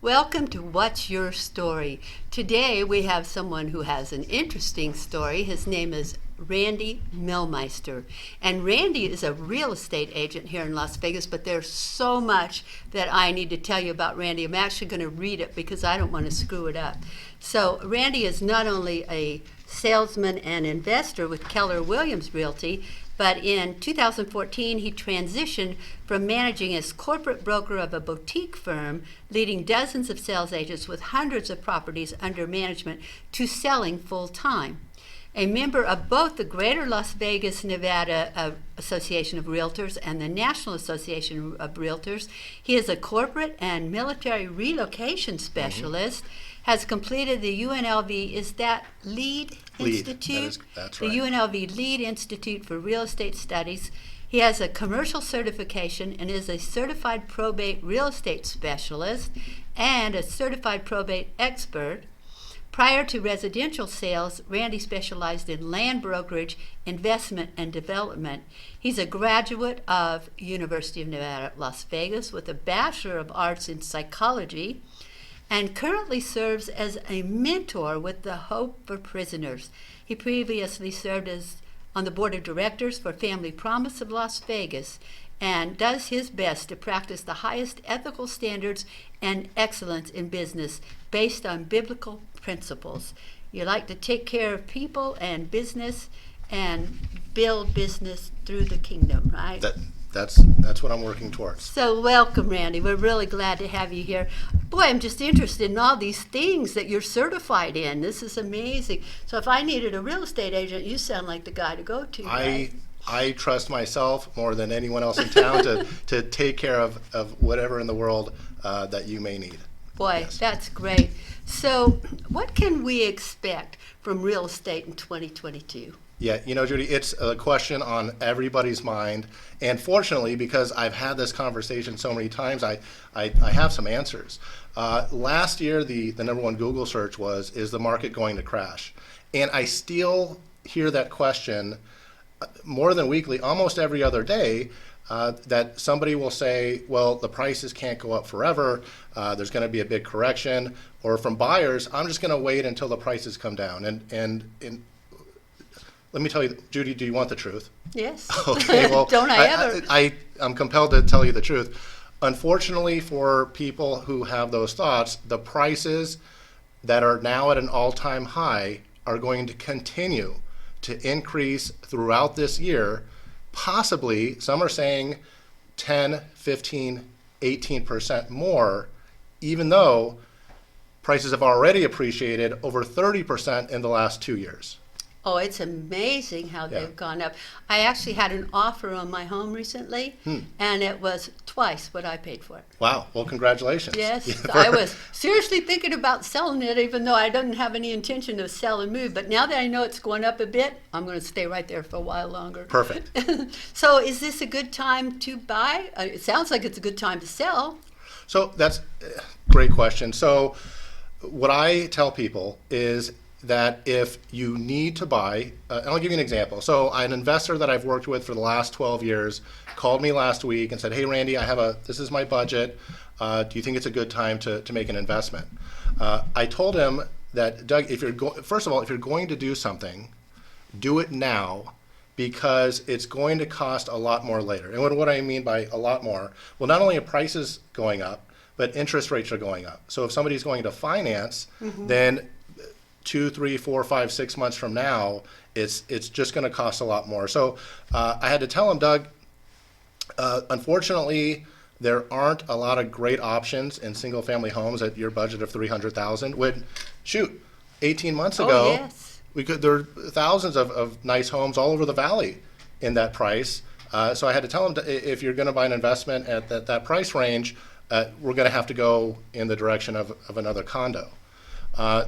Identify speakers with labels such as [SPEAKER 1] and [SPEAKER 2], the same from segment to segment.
[SPEAKER 1] Welcome to What's Your Story? Today we have someone who has an interesting story. His name is Randy Milmeister. And Randy is a real estate agent here in Las Vegas, but there's so much that I need to tell you about Randy. I'm actually going to read it because I don't want to screw it up. So Randy is not only a salesman and investor with Keller Williams Realty, but in 2014, he transitioned from managing as corporate broker of a boutique firm, leading dozens of sales agents with hundreds of properties under management, to selling full-time. A member of both the Greater Las Vegas, Nevada Association of Realtors and the National Association of Realtors, he is a corporate and military relocation specialist, has completed the UNLV, is that LEAD Institute?
[SPEAKER 2] That's right.
[SPEAKER 1] The UNLV LEAD Institute for Real Estate Studies. He has a commercial certification and is a certified probate real estate specialist and a certified probate expert. Prior to residential sales, Randy specialized in land brokerage, investment, and development. He's a graduate of University of Nevada, Las Vegas with a Bachelor of Arts in Psychology, and currently serves as a mentor with the Hope for Prisoners. He previously served on the board of directors for Family Promise of Las Vegas and does his best to practice the highest ethical standards and excellence in business based on biblical principles. You like to take care of people and business and build business through the kingdom, right?
[SPEAKER 2] That's what I'm working towards.
[SPEAKER 1] So welcome, Randy. We're really glad to have you here. Boy, I'm just interested in all these things that you're certified in. This is amazing. So if I needed a real estate agent, you sound like the guy to go to, right?
[SPEAKER 2] I trust myself more than anyone else in town to take care of whatever in the world that you may need.
[SPEAKER 1] Boy, yes. That's great. So what can we expect from real estate in 2022?
[SPEAKER 2] Yeah, Judy, it's a question on everybody's mind. And fortunately, because I've had this conversation so many times, I have some answers. Last year, the number one Google search was, is the market going to crash? And I still hear that question more than weekly, almost every other day, that somebody will say, well, the prices can't go up forever. There's going to be a big correction. Or from buyers, I'm just going to wait until the prices come down. And let me tell you, Judy, do you want the truth?
[SPEAKER 1] Yes.
[SPEAKER 2] Okay, well,
[SPEAKER 1] Don't I ever?
[SPEAKER 2] I'm compelled to tell you the truth. Unfortunately, for people who have those thoughts, the prices that are now at an all-time high are going to continue to increase throughout this year. Possibly, some are saying 10, 15, 18% more, even though prices have already appreciated over 30% in the last 2 years.
[SPEAKER 1] Oh, it's amazing how they've gone up. I actually had an offer on my home recently, and it was twice what I paid for it.
[SPEAKER 2] Wow. Well, congratulations.
[SPEAKER 1] Yes. I was seriously thinking about selling it, even though I didn't have any intention to sell and move. But now that I know it's going up a bit, I'm going to stay right there for a while longer.
[SPEAKER 2] Perfect.
[SPEAKER 1] So is this a good time to buy? It sounds like it's a good time to sell.
[SPEAKER 2] So that's a great question. So what I tell people is that if you need to buy, and I'll give you an example. So an investor that I've worked with for the last 12 years called me last week and said, hey, Randy, this is my budget. Do you think it's a good time to make an investment? I told him that, Doug, first of all, if you're going to do something, do it now, because it's going to cost a lot more later. And what I mean by a lot more, well, not only are prices going up, but interest rates are going up. So if somebody's going to finance, then 2, 3, 4, 5, 6 months from now, it's just going to cost a lot more. So I had to tell him, Doug, unfortunately, there aren't a lot of great options in single-family homes at your budget of $300,000. 18 months ago,
[SPEAKER 1] yes.
[SPEAKER 2] there are thousands of nice homes all over the valley in that price. So I had to tell him, if you're going to buy an investment at that price range, we're going to have to go in the direction of another condo.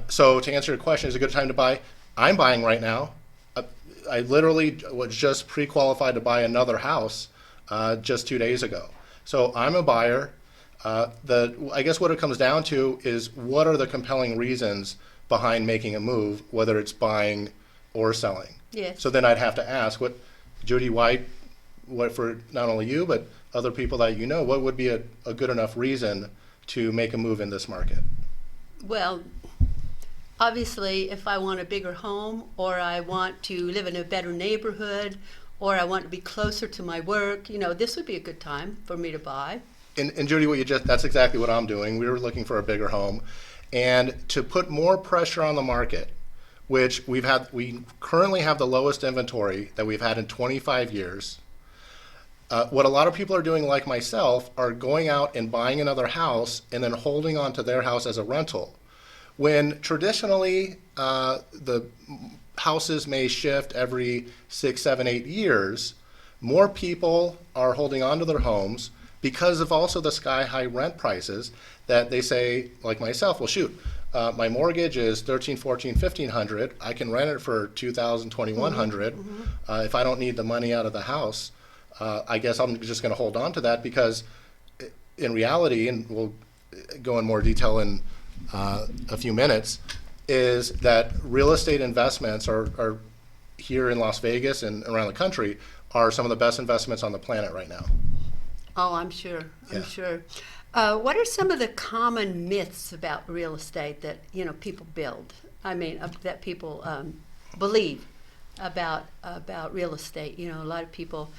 [SPEAKER 2] So to answer your question, is it a good time to buy? I'm buying right now. I literally was just pre-qualified to buy another house just 2 days ago. So I'm a buyer. I guess what it comes down to is, what are the compelling reasons behind making a move, whether it's buying or selling?
[SPEAKER 1] Yes.
[SPEAKER 2] So then I'd have to ask, Judy, what for not only you, but other people that you know, what would be a good enough reason to make a move in this market?
[SPEAKER 1] Well, obviously, if I want a bigger home, or I want to live in a better neighborhood, or I want to be closer to my work, this would be a good time for me to buy.
[SPEAKER 2] And Judy, that's exactly what I'm doing. We were looking for a bigger home, and to put more pressure on the market, which we currently have the lowest inventory that we've had in 25 years. What a lot of people are doing, like myself, are going out and buying another house and then holding on to their house as a rental. When traditionally the houses may shift every 6, 7, 8 years, more people are holding on to their homes because of also the sky-high rent prices that they say, like myself, well, shoot, my mortgage is $1,300, $1,400, $1,500. I can rent it for $2,000, $2,100. If I don't need the money out of the house, I guess I'm just going to hold on to that, because in reality, and we'll go in more detail in a few minutes, is that real estate investments are here in Las Vegas and around the country are some of the best investments on the planet right now.
[SPEAKER 1] Oh, I'm sure. I'm sure. What are some of the common myths about real estate that people build? That people believe about real estate. A lot of people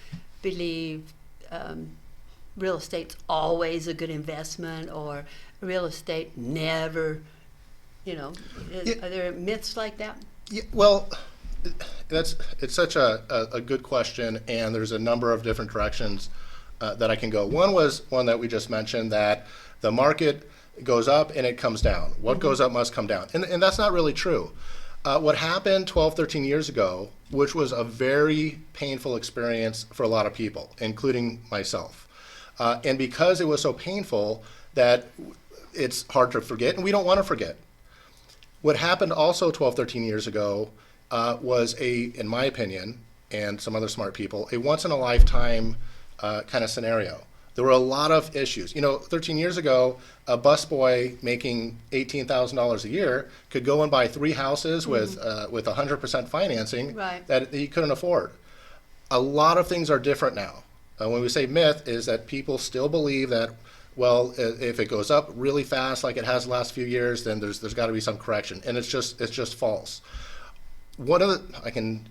[SPEAKER 1] believe real estate's always a good investment, or real estate never. Are there myths like that?
[SPEAKER 2] Yeah, well, it's such a good question, and there's a number of different directions that I can go. One was one that we just mentioned, that the market goes up and it comes down. What goes up must come down. And that's not really true. What happened 12, 13 years ago, which was a very painful experience for a lot of people, including myself. And because it was so painful that it's hard to forget, and we don't want to forget. What happened also 12, 13 years ago was in my opinion, and some other smart people, a once-in-a-lifetime kind of scenario. There were a lot of issues. 13 years ago, a busboy making $18,000 a year could go and buy 3 houses with 100% financing that he couldn't afford. A lot of things are different now. When we say myth, is that people still believe that, well, if it goes up really fast like it has the last few years, then there's got to be some correction, and it's just false. I can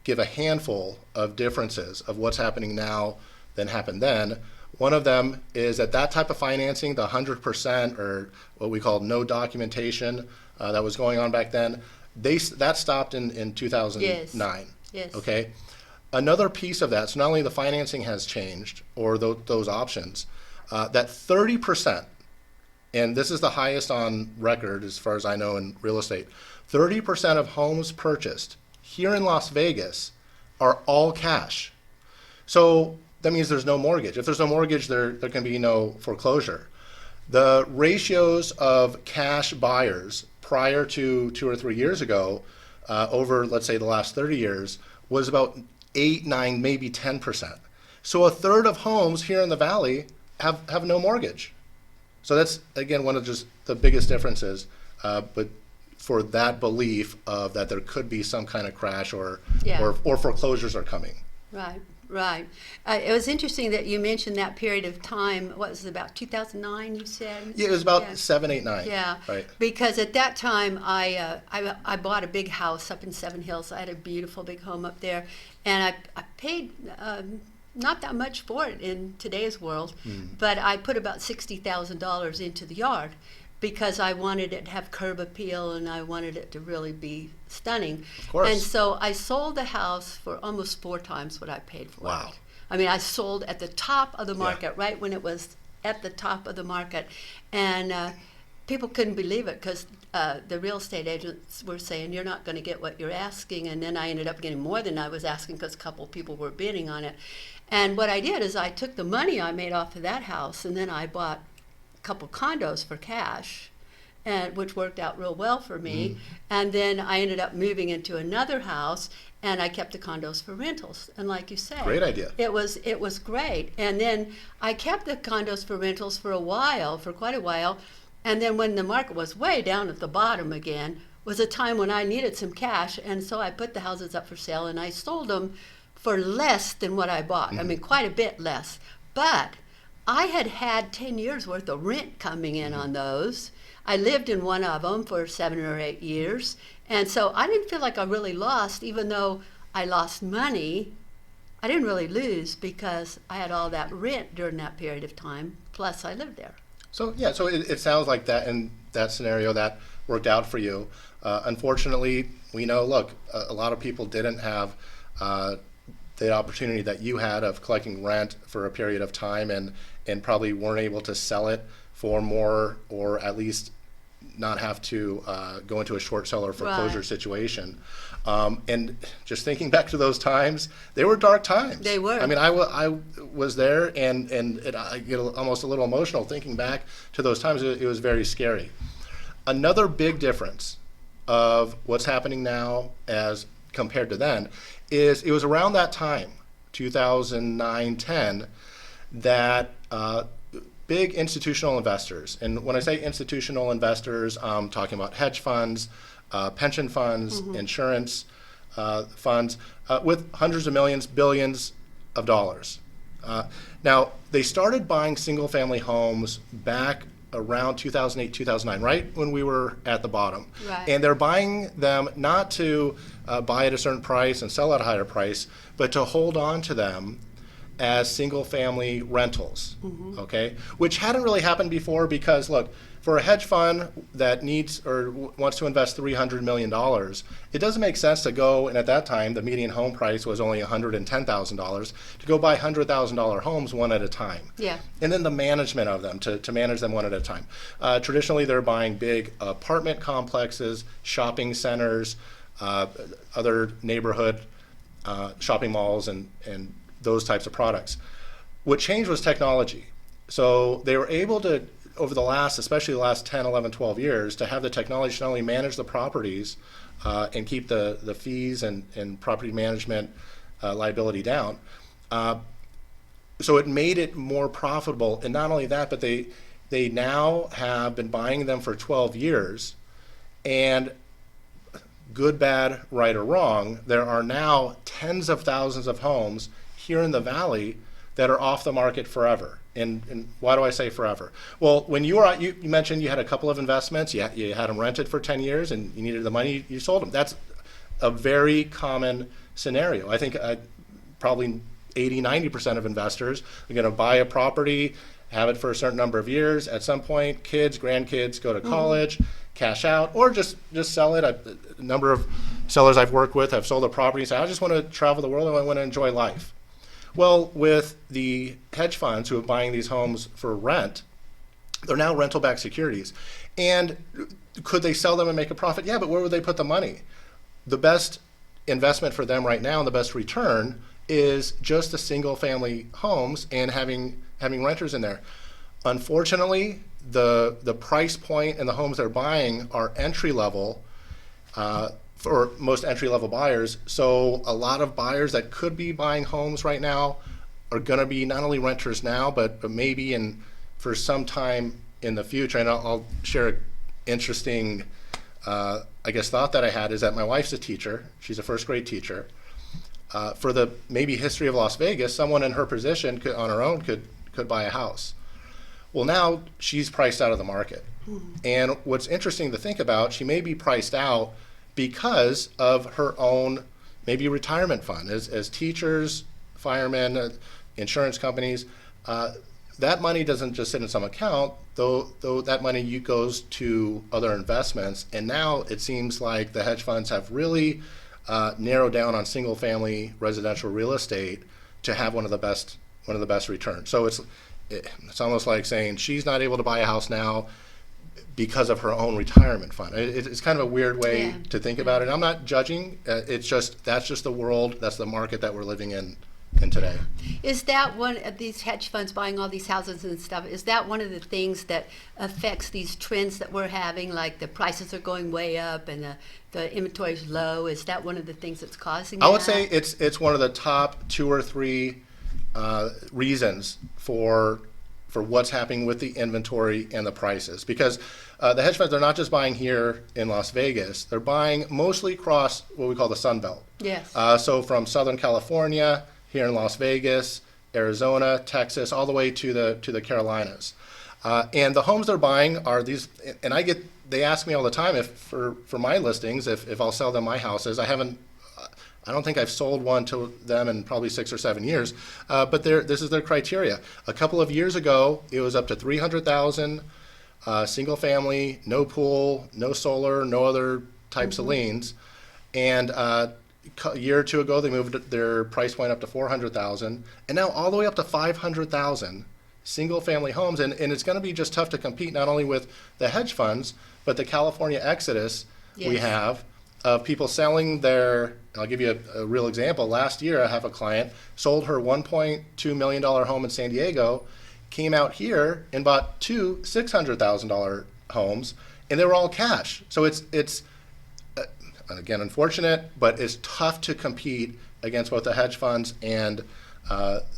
[SPEAKER 2] give a handful of differences of what's happening now than happened then. One of them is that type of financing, the 100% or what we call no documentation that was going on back then, that stopped in 2009.
[SPEAKER 1] Yes.
[SPEAKER 2] Okay. Another piece of that, so not only the financing has changed, or those options, that 30%, and this is the highest on record as far as I know in real estate, 30% of homes purchased here in Las Vegas are all cash. So that means there's no mortgage. If there's no mortgage, there can be no foreclosure. The ratios of cash buyers prior to 2 or 3 years ago, over, let's say, the last 30 years, was about 8, 9, maybe 10%. So a third of homes here in the Valley have no mortgage. So that's, again, one of just the biggest differences. But for that belief of that there could be some kind of crash or foreclosures are coming.
[SPEAKER 1] Right. It was interesting that you mentioned that period of time. What was it, about 2009, you said?
[SPEAKER 2] Yeah, it was about 7, 8, 9.
[SPEAKER 1] Yeah,
[SPEAKER 2] right.
[SPEAKER 1] Because at that time I bought a big house up in Seven Hills. I had a beautiful big home up there, and I paid not that much for it in today's world, but I put about $60,000 into the yard, because I wanted it to have curb appeal and I wanted it to really be stunning.
[SPEAKER 2] Of course.
[SPEAKER 1] And so I sold the house for almost 4 times what I paid for
[SPEAKER 2] Wow.
[SPEAKER 1] it. I sold at the top of the market, right when it was at the top of the market. And people couldn't believe it, because the real estate agents were saying, you're not going to get what you're asking. And then I ended up getting more than I was asking, because a couple people were bidding on it. And what I did is I took the money I made off of that house, and then I bought couple condos for cash, which worked out real well for me. And then I ended up moving into another house, and I kept the condos for rentals. And like you said,
[SPEAKER 2] great idea.
[SPEAKER 1] It was great. And then I kept the condos for rentals for quite a while. And then when the market was way down at the bottom again, was a time when I needed some cash, and so I put the houses up for sale, and I sold them for less than what I bought. Quite a bit less. But I had 10 years worth of rent coming in on those. I lived in one of them for 7 or 8 years. And so I didn't feel like I really lost, even though I lost money. I didn't really lose because I had all that rent during that period of time, plus I lived there.
[SPEAKER 2] So yeah, so it sounds like that in that scenario that worked out for you. Unfortunately, we know, look, a lot of people didn't have the opportunity that you had of collecting rent for a period of time and probably weren't able to sell it for more, or at least not have to go into a short seller foreclosure
[SPEAKER 1] Right.
[SPEAKER 2] situation. And just thinking back to those times, they were dark times.
[SPEAKER 1] They were.
[SPEAKER 2] I mean, I was there, and I get almost a little emotional thinking back to those times. It was very scary. Another big difference of what's happening now as compared to then is it was around that time, 2009-10, that big institutional investors, and when I say institutional investors, I'm talking about hedge funds, pension funds, insurance funds, with hundreds of millions, billions of dollars. Now, they started buying single-family homes back around 2008, 2009, right when we were at the bottom.
[SPEAKER 1] Right.
[SPEAKER 2] And they're buying them not to buy at a certain price and sell at a higher price, but to hold on to them as single-family rentals, okay? Which hadn't really happened before because, look, for a hedge fund that needs or wants to invest $300 million, it doesn't make sense to go, and at that time, the median home price was only $110,000, to go buy $100,000 homes one at a time.
[SPEAKER 1] Yeah.
[SPEAKER 2] And then the management of them, to manage them one at a time. Traditionally, they're buying big apartment complexes, shopping centers, other neighborhood shopping malls, and those types of products. What changed was technology. So they were able to, over the last, especially the last 10, 11, 12 years, to have the technology to not only manage the properties and keep the fees and property management liability down. So it made it more profitable. And not only that, but they now have been buying them for 12 years. And good, bad, right, or wrong, there are now tens of thousands of homes here in the Valley that are off the market forever. And why do I say forever? Well, when you were you mentioned you had a couple of investments, you had them rented for 10 years and you needed the money, you sold them. That's a very common scenario. I think probably 80, 90% of investors are going to buy a property, have it for a certain number of years. At some point, kids, grandkids go to college, cash out, or just sell it. A number of sellers I've worked with have sold their property and say, I just want to travel the world and I want to enjoy life. Well, with the hedge funds who are buying these homes for rent, they're now rental-backed securities. And could they sell them and make a profit? Yeah, but where would they put the money? The best investment for them right now and the best return is just the single-family homes and having renters in there. Unfortunately, the price point and the homes they're buying are entry-level for most entry-level buyers. So a lot of buyers that could be buying homes right now are going to be not only renters now, but maybe for some time in the future. And I'll share an interesting, thought that I had is that my wife's a teacher. She's a first grade teacher. For the maybe history of Las Vegas, someone in her position on her own could buy a house. Well, now she's priced out of the market. And what's interesting to think about, she may be priced out because of her own maybe retirement fund. As teachers, firemen, insurance companies, that money doesn't just sit in some account, though that money goes to other investments. And now it seems like the hedge funds have really narrowed down on single family residential real estate to have one of the best returns. So it's almost like saying she's not able to buy a house now because of her own retirement fund. It's kind of a weird way to think about it. I'm not judging. That's just the world. That's the market that we're living in today.
[SPEAKER 1] Is that one of these hedge funds buying all these houses and stuff? Is that one of the things that affects these trends that we're having, like the prices are going way up and the inventory is low? Is that one of the things that's causing that?
[SPEAKER 2] I would say it's one of the top 2 or 3 reasons for what's happening with the inventory and the prices, because the hedge funds are not just buying here in Las Vegas, they're buying mostly across what we call the Sun Belt.
[SPEAKER 1] Yes.
[SPEAKER 2] So from Southern California, here in Las Vegas, Arizona, Texas, all the way to the Carolinas. And the homes they're buying are these, and they ask me all the time if for my listings, if I'll sell them my houses. I don't think I've sold one to them in probably 6 or 7 years, but this is their criteria. A couple of years ago, it was up to 300,000, single family, no pool, no solar, no other types of liens. And a year or two ago, they moved their price point up to 400,000, and now all the way up to 500,000 single family homes. And it's going to be just tough to compete not only with the hedge funds, but the California exodus we have of people selling their, I'll give you a real example. Last year, I have a client sold her $1.2 million home in San Diego, came out here and bought two $600,000 homes, and they were all cash. So it's again, unfortunate, but it's tough to compete against both the hedge funds and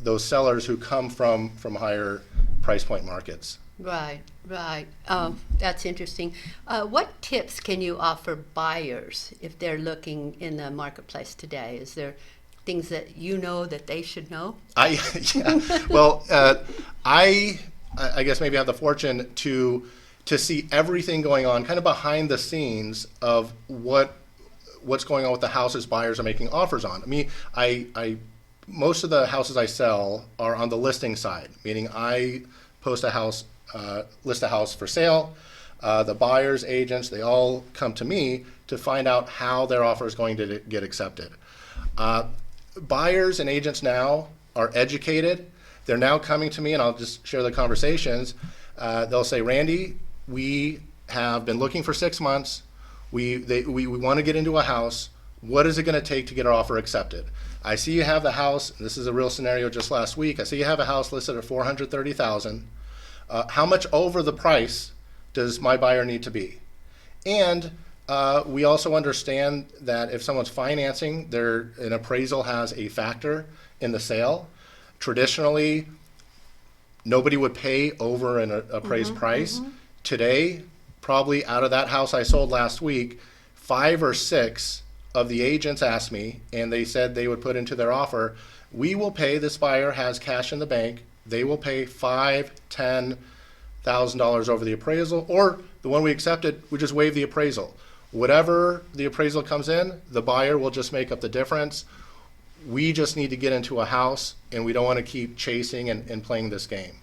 [SPEAKER 2] those sellers who come from higher price point markets.
[SPEAKER 1] Right, right. That's interesting. What tips can you offer buyers if they're looking in the marketplace today? Is there things that you know that they should know?
[SPEAKER 2] Well, I guess maybe I have the fortune to see everything going on kind of behind the scenes of what's going on with the houses buyers are making offers on. I mean, I most of the houses I sell are on the listing side, meaning I post a house, list a house for sale. The buyers, agents, they all come to me to find out how their offer is going to get accepted. Buyers and agents now are educated. They're now coming to me, and I'll just share the conversations. They'll say, Randy, we have been looking for 6 months. We want to get into a house. What is it going to take to get our offer accepted? I see you have the house. This is a real scenario just last week. I see you have a house listed at $430,000. How much over the price does my buyer need to be? And we also understand that if someone's financing, an appraisal has a factor in the sale. Traditionally, nobody would pay over an appraised price. Today, probably out of that house I sold last week, 5 or 6 of the agents asked me, and they said they would put into their offer, we will pay, this buyer has cash in the bank, they will pay $5,000-$10,000 over the appraisal, or the one we accepted, we just waive the appraisal. Whatever the appraisal comes in, the buyer will just make up the difference. We just need to get into a house, and we don't want to keep chasing and playing this game.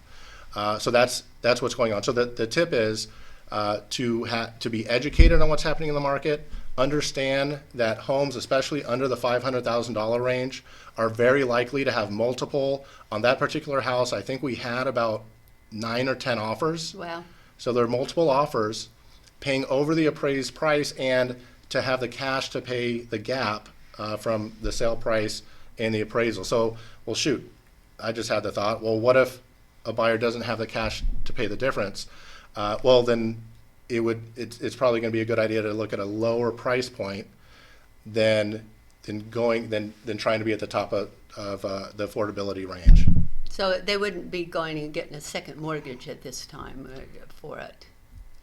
[SPEAKER 2] So that's what's going on. So the tip is to be educated on what's happening in the market, understand that homes, especially under the $500,000 range, are very likely to have multiple. On that particular house, I think we had about 9 or 10 offers.
[SPEAKER 1] Wow.
[SPEAKER 2] So there are multiple offers, paying over the appraised price, and to have the cash to pay the gap from the sale price and the appraisal. So, well, shoot, I just had the thought, well, what if a buyer doesn't have the cash to pay the difference? Well, then it's probably going to be a good idea to look at a lower price point than trying to be at the top of the affordability range.
[SPEAKER 1] So they wouldn't be going and getting a second mortgage at this time for it.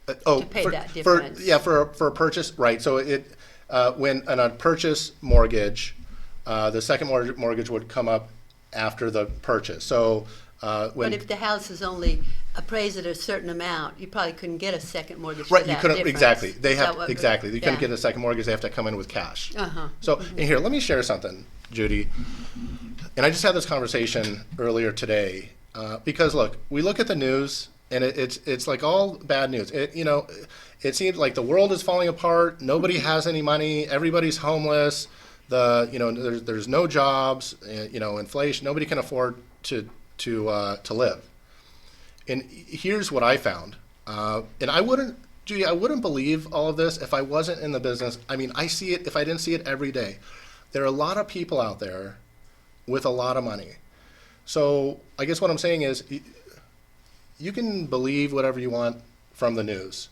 [SPEAKER 1] To pay that difference. For
[SPEAKER 2] a purchase, right? So when on a purchase mortgage, the second mortgage would come up after the purchase. So
[SPEAKER 1] but if the house is only appraised at a certain amount, you probably couldn't get a second mortgage.
[SPEAKER 2] Right,
[SPEAKER 1] for
[SPEAKER 2] you
[SPEAKER 1] that
[SPEAKER 2] couldn't
[SPEAKER 1] difference.
[SPEAKER 2] exactly. They
[SPEAKER 1] Is
[SPEAKER 2] have
[SPEAKER 1] that what-
[SPEAKER 2] exactly. You couldn't
[SPEAKER 1] yeah.
[SPEAKER 2] get a second mortgage. They have to come in with cash.
[SPEAKER 1] Uh-huh.
[SPEAKER 2] So and here, let me share something, Judy. And I just had this conversation earlier today because look, we look at the news and it's like all bad news. It seems like the world is falling apart. Nobody has any money. Everybody's homeless. There's no jobs. Inflation. Nobody can afford to live. And here's what I found. And I wouldn't believe all of this if I wasn't in the business. I mean, I see it if I didn't see it every day. There are a lot of people out there with a lot of money. So I guess what I'm saying is you can believe whatever you want from the news.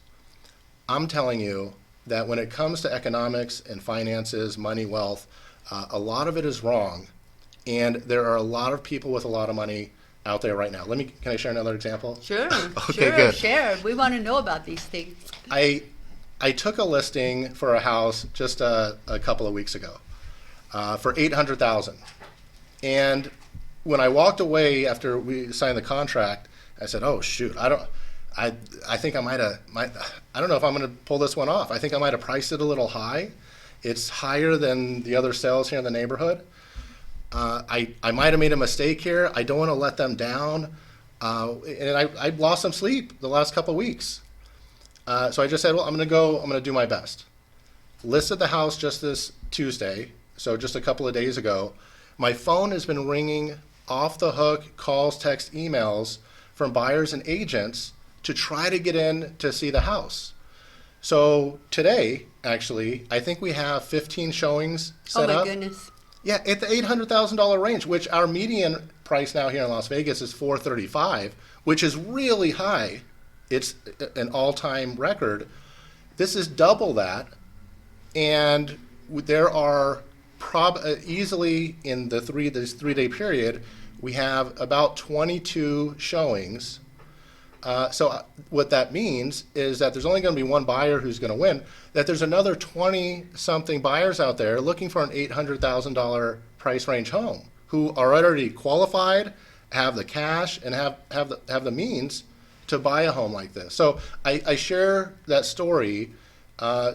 [SPEAKER 2] I'm telling you that when it comes to economics and finances, money, wealth, a lot of it is wrong. And there are a lot of people with a lot of money out there right now. Can I share another example?
[SPEAKER 1] Sure.
[SPEAKER 2] Okay,
[SPEAKER 1] sure,
[SPEAKER 2] good.
[SPEAKER 1] Share. We want to know about these things.
[SPEAKER 2] I took a listing for a house just a couple of weeks ago for $800,000, and when I walked away after we signed the contract, I said, "Oh shoot, I think I I don't know if I'm going to pull this one off. I think I might have priced it a little high. It's higher than the other sales here in the neighborhood. I might have made a mistake here. I don't want to let them down." And I lost some sleep the last couple of weeks. So I just said, well, I'm going to do my best. Listed the house just this Tuesday, so just a couple of days ago. My phone has been ringing off the hook, calls, texts, emails from buyers and agents to try to get in to see the house. So today, actually, I think we have 15 showings set up.
[SPEAKER 1] Oh my goodness.
[SPEAKER 2] Yeah, at the $800,000 range, which our median price now here in Las Vegas is $435,000, which is really high. It's an all-time record. This is double that, and there are easily in this 3-day period, we have about 22 showings. So what that means is that there's only going to be one buyer who's going to win, that there's another 20-something buyers out there looking for an $800,000 price range home who are already qualified, have the cash, and have the means to buy a home like this. So I share that story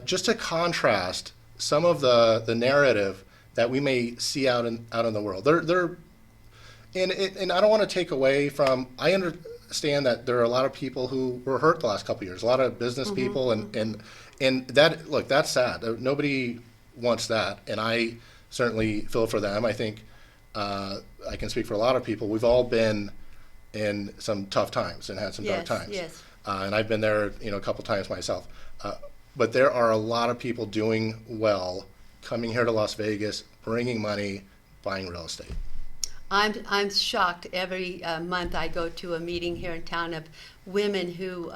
[SPEAKER 2] just to contrast some of the narrative that we may see out in the world. And I don't want to take away from, I understand that there are a lot of people who were hurt the last couple of years, a lot of business people, and that, look, that's sad. Nobody wants that, and I certainly feel for them. I think I can speak for a lot of people. We've all been in some tough times and had some dark times.
[SPEAKER 1] Yes.
[SPEAKER 2] And I've been there, a couple times myself. But there are a lot of people doing well, coming here to Las Vegas, bringing money, buying real estate.
[SPEAKER 1] I'm shocked. Every month I go to a meeting here in town of women who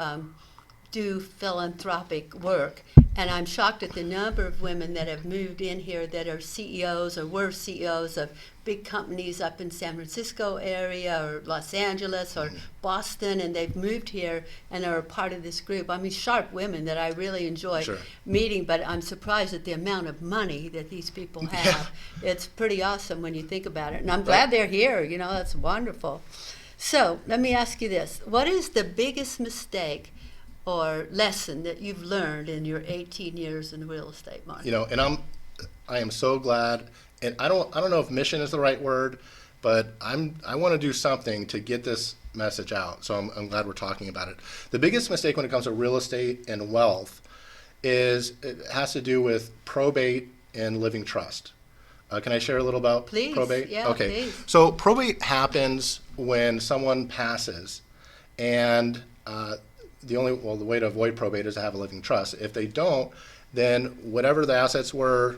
[SPEAKER 1] do philanthropic work, and I'm shocked at the number of women that have moved in here that are CEOs or were CEOs of big companies up in San Francisco area or Los Angeles or Boston, and they've moved here and are a part of this group. I mean, sharp women that I really enjoy meeting, but I'm surprised at the amount of money that these people have. Yeah. It's pretty awesome when you think about it, and I'm glad they're here. That's wonderful. So let me ask you this. What is the biggest mistake or lesson that you've learned in your 18 years in the real estate market?
[SPEAKER 2] And I am so glad, and I don't know if mission is the right word, but I want to do something to get this message out. So I'm glad we're talking about it. The biggest mistake when it comes to real estate and wealth it has to do with probate and living trust. Can I share a little about probate?
[SPEAKER 1] Yeah,
[SPEAKER 2] okay.
[SPEAKER 1] Please.
[SPEAKER 2] So probate happens when someone passes, and the way to avoid probate is to have a living trust. If they don't, then whatever the assets were,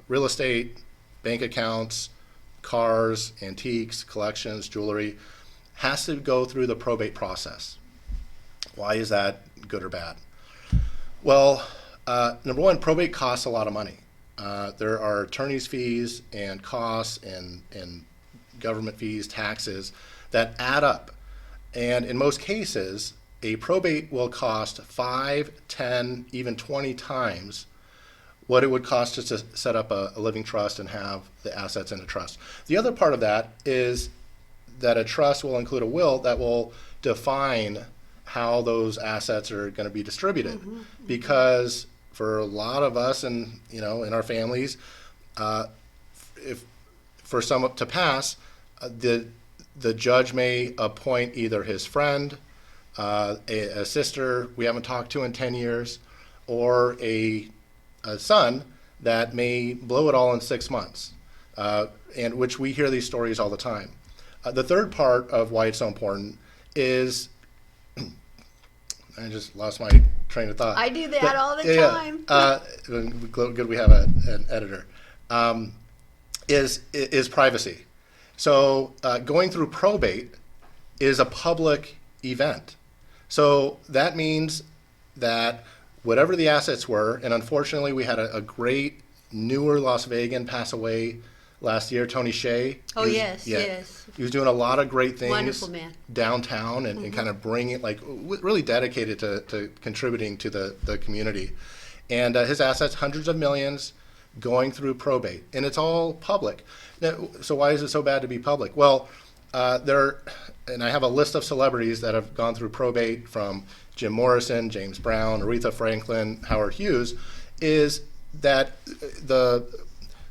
[SPEAKER 2] real estate, bank accounts, cars, antiques, collections, jewelry, has to go through the probate process. Why is that good or bad? Well, number one, probate costs a lot of money. There are attorney's fees and costs and government fees, taxes that add up. And in most cases, a probate will cost 5, 10, even 20 times what it would cost just to set up a living trust and have the assets in a trust. The other part of that is that a trust will include a will that will define how those assets are going to be distributed. Because for a lot of us and in our families, if for someone to pass, the judge may appoint either his friend, a sister we haven't talked to in 10 years, or a son that may blow it all in 6 months, and which we hear these stories all the time. The third part of why it's so important is, I just lost my train of thought.
[SPEAKER 1] I do that all the time.
[SPEAKER 2] Good we have an editor. Is privacy. So going through probate is a public event. So that means that whatever the assets were, and unfortunately we had a great newer Las Vegan pass away last year, Tony Shea.
[SPEAKER 1] Oh, yes.
[SPEAKER 2] He was doing a lot of great things.
[SPEAKER 1] Wonderful man.
[SPEAKER 2] Downtown and kind of bringing, really dedicated to contributing to the community. And his assets, hundreds of millions, going through probate, and it's all public. Now, so why is it so bad to be public? Well, and I have a list of celebrities that have gone through probate, from Jim Morrison, James Brown, Aretha Franklin, Howard Hughes, is that the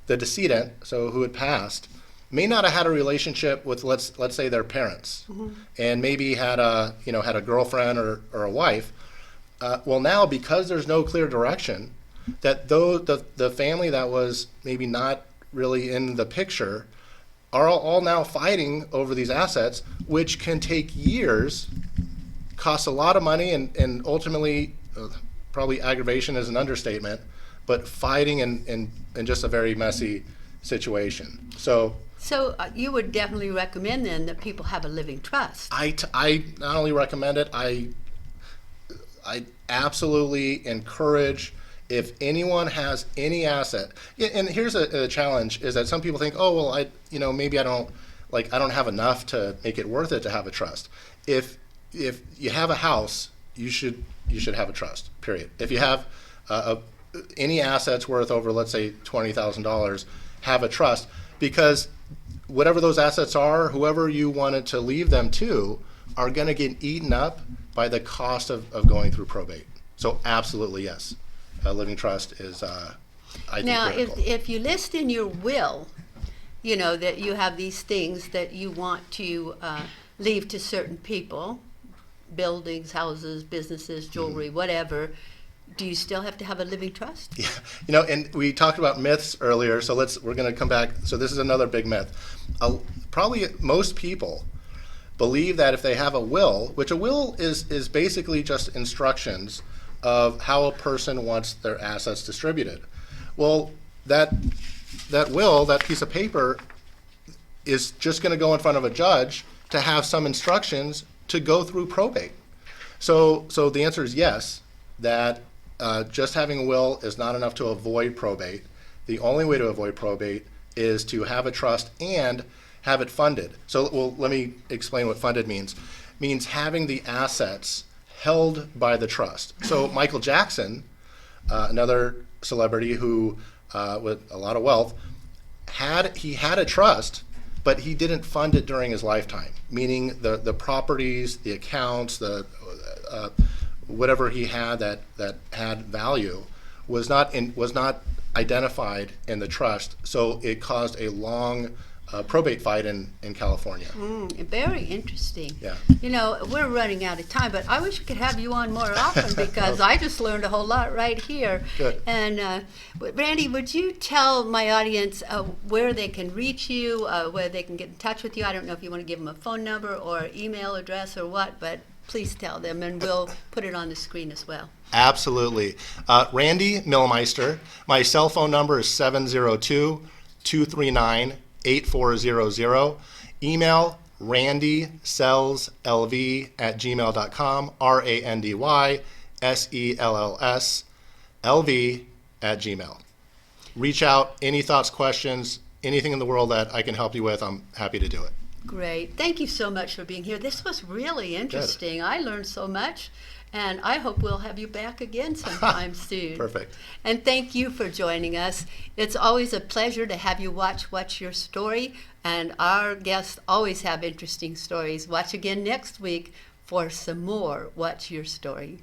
[SPEAKER 2] decedent, so who had passed, may not have had a relationship with, let's say, their parents, and maybe had a girlfriend or a wife. Well, now, because there's no clear direction, that the family that was maybe not really in the picture are all now fighting over these assets, which can take years, cost a lot of money, and ultimately, probably aggravation is an understatement, but fighting in just a very messy situation. So
[SPEAKER 1] you would definitely recommend then that people have a living trust.
[SPEAKER 2] I not only recommend it, I absolutely encourage, if anyone has any asset. And here's a challenge, is that some people think, oh, well, maybe I don't have enough to make it worth it to have a trust. If you have a house, you should have a trust, period. If you have any assets worth over, let's say, $20,000, have a trust, because whatever those assets are, whoever you wanted to leave them to, are going to get eaten up by the cost of going through probate. So absolutely, yes. A living trust is, I think,
[SPEAKER 1] now,
[SPEAKER 2] critical.
[SPEAKER 1] if you list in your will, that you have these things that you want to leave to certain people, buildings, houses, businesses, jewelry, whatever, do you still have to have a living trust?
[SPEAKER 2] Yeah, and we talked about myths earlier, so we're going to come back. So this is another big myth. Probably most people believe that if they have a will, which a will is basically just instructions of how a person wants their assets distributed. Well, that will, that piece of paper, is just going to go in front of a judge to have some instructions to go through probate. So the answer is yes, that just having a will is not enough to avoid probate. The only way to avoid probate is to have a trust and have it funded. So, let me explain what funded means. It means having the assets held by the trust. So Michael Jackson, another celebrity who with a lot of wealth, had a trust, but he didn't fund it during his lifetime. Meaning the properties, the accounts, the whatever he had that had value was not identified in the trust. So it caused a long probate fight in California.
[SPEAKER 1] Very interesting.
[SPEAKER 2] Yeah.
[SPEAKER 1] We're running out of time, but I wish we could have you on more often, because I just learned a whole lot right here.
[SPEAKER 2] Good.
[SPEAKER 1] And Randy, would you tell my audience where they can reach you, where they can get in touch with you? I don't know if you want to give them a phone number or email address or what, but please tell them, and we'll put it on the screen as well.
[SPEAKER 2] Absolutely. Randy Milmeister. My cell phone number is 702-239-8400. Email randysellslv@gmail.com, RANDYSELLSLV@gmail. Reach out, any thoughts, questions, anything in the world that I can help you with, I'm happy to do it.
[SPEAKER 1] Great. Thank you so much for being here. This was really interesting. I learned so much, and I hope we'll have you back again sometime soon.
[SPEAKER 2] Perfect.
[SPEAKER 1] And thank you for joining us. It's always a pleasure to have you watch What's Your Story, and our guests always have interesting stories. Watch again next week for some more What's Your Story.